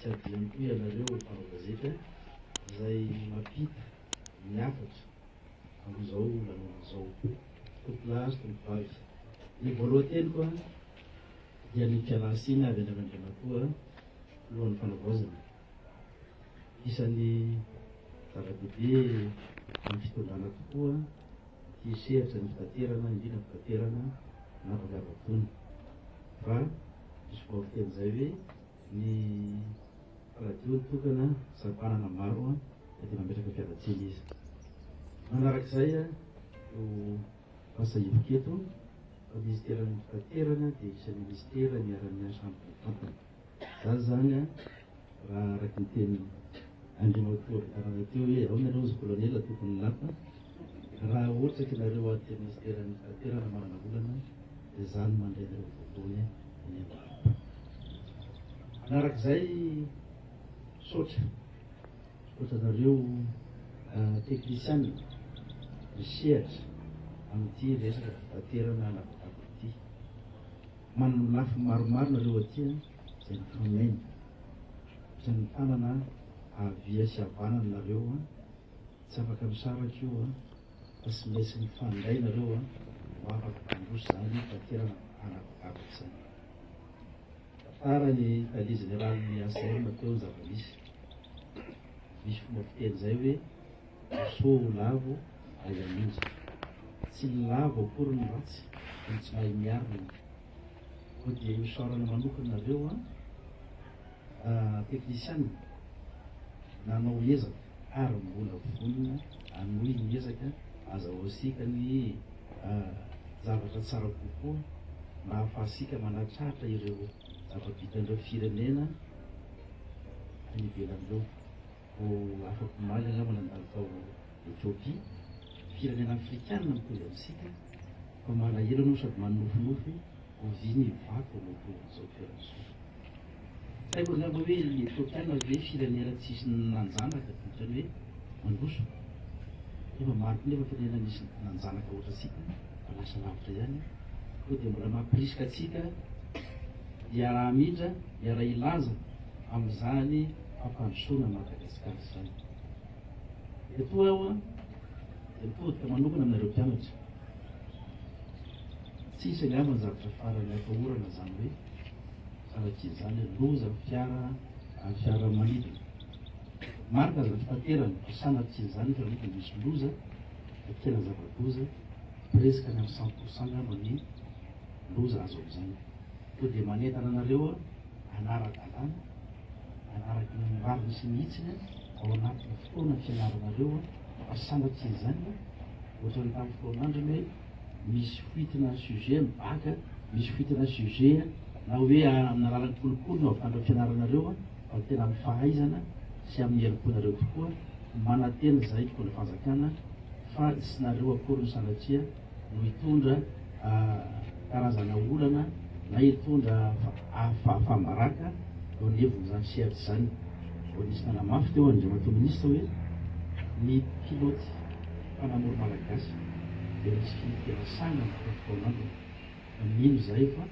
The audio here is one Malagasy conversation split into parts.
tsy adino koa ianareo mpanao gazety izay mampita miafatra amin'izao lanonan'izao tompolasy tompovavy. Ny voalohany teny koa dia ny fialan-tsiny avy any Andriamatoa lohan'ny fanavaozana. Isan'ny zava-dehibe amin'ny fitondrana tokoa ty sehatra ny fitaterana, indrindra ny fitaterana na vavavavony. Fa misy vaoviten'izay hoe ny radio tokana sapanana maro dia mametraka fialan-tsiny izy. Manarak'izay no fahasahivo-keto fa ministeran'ny fitaterana dia isan'ny ministera miara-miasa amin'ny vatana. Zany zany raha araky ny teny Andriamatoa vitanana teo hoe ao nareo zy kolonela tokony lapa raha ohatra ka nareo at'ny ministeran'ny fitaterana manana olana dia zany mandray nareo voalohany eny amin'ny. Manarak'izay sotra nareo teknisiana misehatra amin'ity resaka fitaterana anapakako ity. Manana lafy maromaro nareo aty izay mifamainy izay ny tanana avia sy havanana nareo tsy afaka misaraka io fa sy maintsy mifandray nareo ho afaka mandroso zany fitaterana anapakako izany. Tara ny tali généraly ACM teo zava-misy fomba fiteny zay hoe so lavo ay amin'inja tsy lavo akory ny ratsy ny tsy mahay miarina. Ko dia misaorana manokana nareo teknisiana nanao ezaka ary mbola vonona anohy ny ezaka azahoasika ny zavatra tsara kokoa mba ahafahasika manatratra ireo zava-bitandreo firenena any ivelan'ireo. Ho afaka omaly angamba nandalo tao Etiopia, firenena afrikana mitovy amintsika fa malahelo no sady manofinofy ho viny vato zao toeran'izao. Haiko angamba hoe ny Etiopiana ve firenena tsisy nanjanaka ohatrany hoe mandroso. Nefa mariko nefa firenena misy nanjanaka ohatratsika fa lasa lavitra ihany. Koa dia mbola mampirisika atsika iara-midra, iara-ilaza amin'izany fampandrosoana Madagasikara izany. Etoa aho dia mitodika manokana aminareo mpianatra. Tsisy angamba ny zavatra farany atahorana zany hoe sanatrizany loza fiara manidina. Marika aza fitaterana sanatrizany fa mety misy loza dia tena zava-doza presque ny amin'ny 100% angamba ny loza azo amin'izany. Koa dia manentana anareo anara-dalàna anaraky ny mariny sy mihitsiny ao anatin'ny fotoana fianaranareo fa sanatrizany ohatra ny tamin'ny fotoan'androny hoe misy fitina sujet mibaka, misy fitina sujet na hoe amin'ny alalan'ny kolokolo no avitandreo fianaranareo fa tena amin'ny fahaizana sy amin'ny herim-ponareo tokoa manantena izay mpitondra fanjakana fa tsy nareo akory ny sanatria no hitondra karazana olana na hitondra fahamaraka eo anevony zany sehatra izany. Vao nisy nanamafy teo Andriamatoa minisitra hoe ny piloty mpanamory malagasy dia misy finitena sanga amin'ny fotoan'andro. Mino izay fa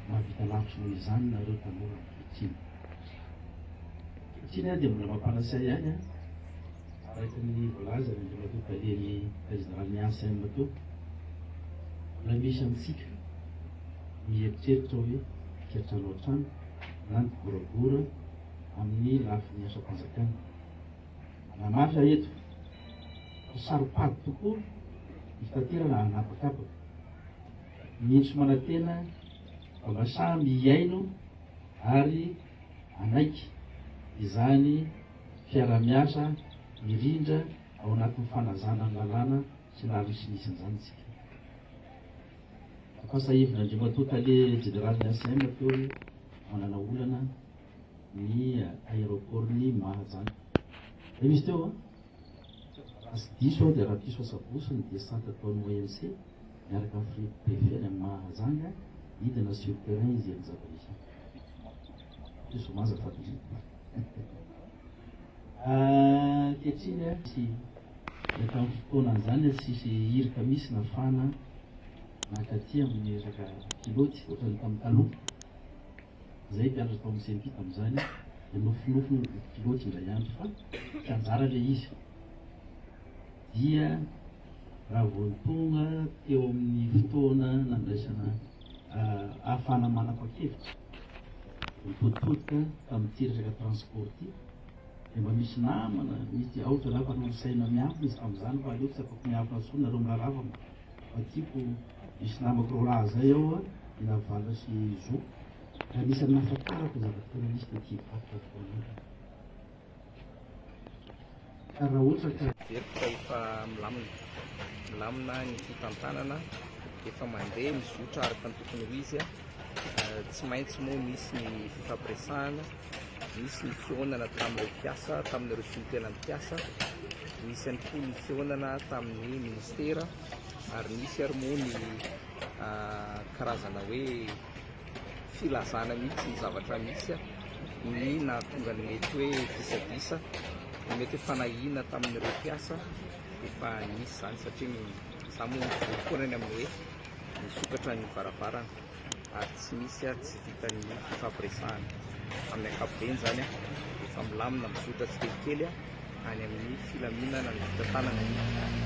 mahavita lavitra noho izany nareo tanora ankehitriny. Ankehitriny dia mbola mampanasay ihany araky ny voalaza ny Andriamatoa talen'ny généraly ACM teo. Mbola misy amintsika mieritreritra hoe hiatrano an-trano na ny goragora amin'ny lafiny asa-panjakana. Namafy eto fa saropady tokoa ny fitaterana anapakapaka. Mihitsy manantena fa mba samby hiaino ary anaiky izany fiara-miasa mirindra ao anatin'ny fanazana ny lalàna sy laliny sy nisin'izany tsika. Fahasahivina Andriamatoa tale généraly ACM teo hoe manana olana ny aéroportny Mahajanga. Dia misy teo asy diso dia raha diso asaboso ny descente ataon'ny ONC miaraka amin'ny préfet ny Mahajanga hidina sur terrain izy en'zava-misy. Diso maza fa ankehitriny sy rehefa amin'ny fotoanan'izany tsisy hirika misy nafana nakaty amin'ny resaka piloty ohatrany tamin'ny taloha. Zay mpianatra tao amin'ny CNP tamin'izany dia nofinofo piloty indray ihany fa kanjara ilay izy dia raha voatonga teo amin'ny fotoana nandraisana ahafahana manapa-kevitra mipodipodika tamin'ity resaka transporty dia mba misy namana misy aotra raha fa saina miafina izy tamin'izany fa aleo tsy afaka miafina so nareo miraravana fa tiako misy namako roalahy zay ao a inavala sy zo raha misy nafatarako zavatena misy dia tiakofatako ka raha ohatra ka veriko fa efa milamina ny fitantanana efa mandeha mizotra araka ny tokony ho izy tsy maintsy moa misy ny fifampiresahana, misy ny fionana tamin'ireo mpiasa, tamin'ireo solitena mpiasa, misy ihany koa ny fionana tamin'ny ministera ary misy ary moa ny karazana hoe filazana mihitsy ny zavatra misy ny nahatonga ny mety hoe disabisa ny mety hoe fanahina tamin'ireo mpiasa efa nisy zany satria za moa voakonany amin'ny hoe nisokatra ny varavarana ary tsy misy tsy vitany fifampiresahana amin'ny ankapobeny zany efa milamina mizotra tsy kelikely any amin'ny filaminana ny fitantanana ny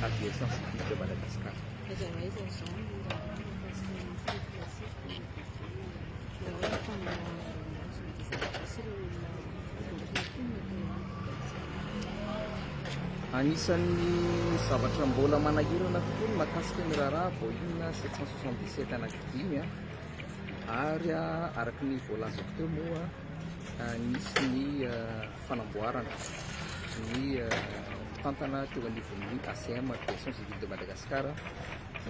aviation civile de Madagascar. Anisan'ny zavatra mbola manahirana tokoa ny mahakasika ny raharaha Boeing 767 anankidimy ary araka ny voalazako teo moa nisy ny fanamboarana ny mpitantana teo anivon'ny ACM Aviation Civile de Madagascar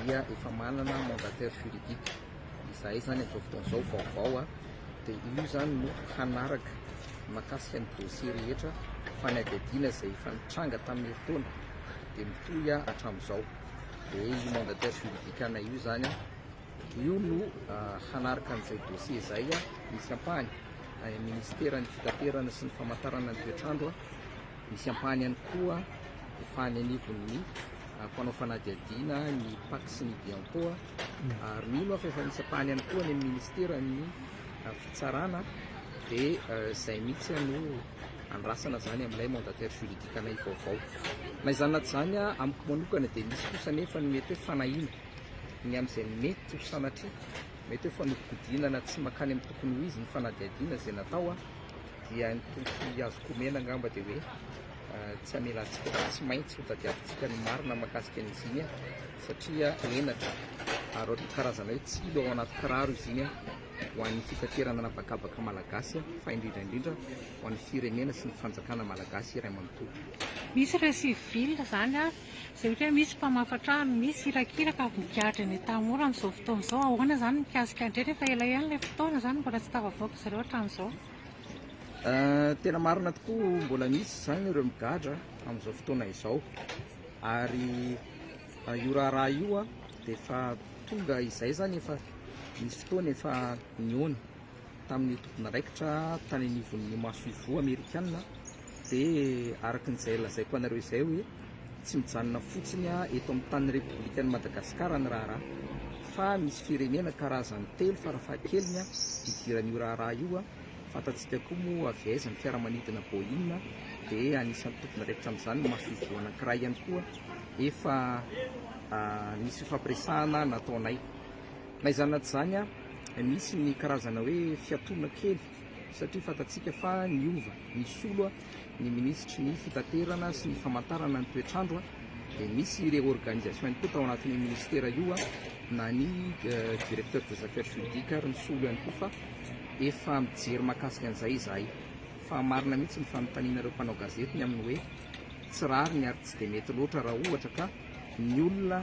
dia efa manana mandataire juridique izay zany amin'izao fotoana izao vaovao dia io zany no hanaraka mahakasika ny dossier rehetra fanadiadiana izay efa nitranga tamin'ny herintaona dia mitohy hatramin'izao dia io mandataire juridique ana io zany io no hanaraka an'izay dossier izay misy ampahany any ministera ny fitaterana sy ny famantarana ny toetrandro misy ampahany ihany koa efa any anivon'ny mpanao fanadiadiana ny PAC sy ny bientôt ary mino afa efa misy ampahany ihany koa any amin'ny ministera ny fitsarana dia izay mihitsy no andrasana zany amin'ilay mandataire juridique anay vaovao na izany naty zany amiko manokana dia misy kosa nefa ny mety hoe fanahina ny amin'izay mety ho sanatria mety hoe fanodikodinana tsy makany amin'ny tokony ho izy ny fanadiadiana izay natao dia ny tompo azoko mena angamba dia hoe tsy amelantsika tsy maintsy ho tadiavintsika ny marina mahakasika an'izy iny satria enatra ary ohatra karazana hoe tsilo ao anaty kiraro izy iny ho an'ny fitaterana anabakabaka malagasy fa indrindra ho an'ny firenena sy ny fanjakana malagasy iray manontolo. Misy ireo civile zany izay ohatra hoe misy mpamafatrano, misy irakiraka avy nikahatra ny tanora amin'izao fotoana izao ahoana zany mikasika andreny efa ela ihany ilay fotoana zany mbola tsy tafavoaka zareo hatramin'izao. Tena marina tokoa mbola misy zany ireo migadra amin'izao fotoana izao ary io raharaha io dia efa tonga izay zany efa misy fotoana efa niona tamin'ny tompon'araikitra tany anivon'ny masoivo amerikanina dia araka n'izay lazaiko anareo izay hoe tsy mijanona fotsiny eto amin'ny tany republikan'ny Madagasikara ny raharaha fa misy firenena karazany telo farafahakeliny idiran'io raharaha io fantatsika koa moa avy aiza ny fiaramanidina Boeing dia anisan'ny tompon'araikitra amin'izany ny masoivo anankiray ihany koa efa misy fifampiresahana nataonay na izany naty zany misy ny karazana hoe fiatoana kely satria fantatsika fa niova nisolo ny ministry ny fitaterana sy ny famantarana ny toetrandro dia misy ireo organisation ihany koa tao anatin'ny ministera io na ny directeur des affaires juridiques ary nisolo ihany koa fa efa mijery mahakasika an'izay izahay fa marina mihitsy ny fanontanianareo mpanao gazety ny amin'ny hoe tsy rariny ary tsy dia mety loatra raha ohatra ka ny olona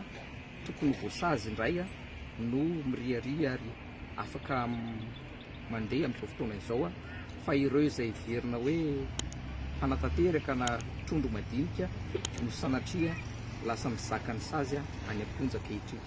tokony voasazy indray no miriaria ary afaka mandeha amin'izao fotoana izao fa ireo izay verina hoe mpanatateraka na trondro madinika no sanatria lasa mizaka ny sazy any am-ponja ankehitriny.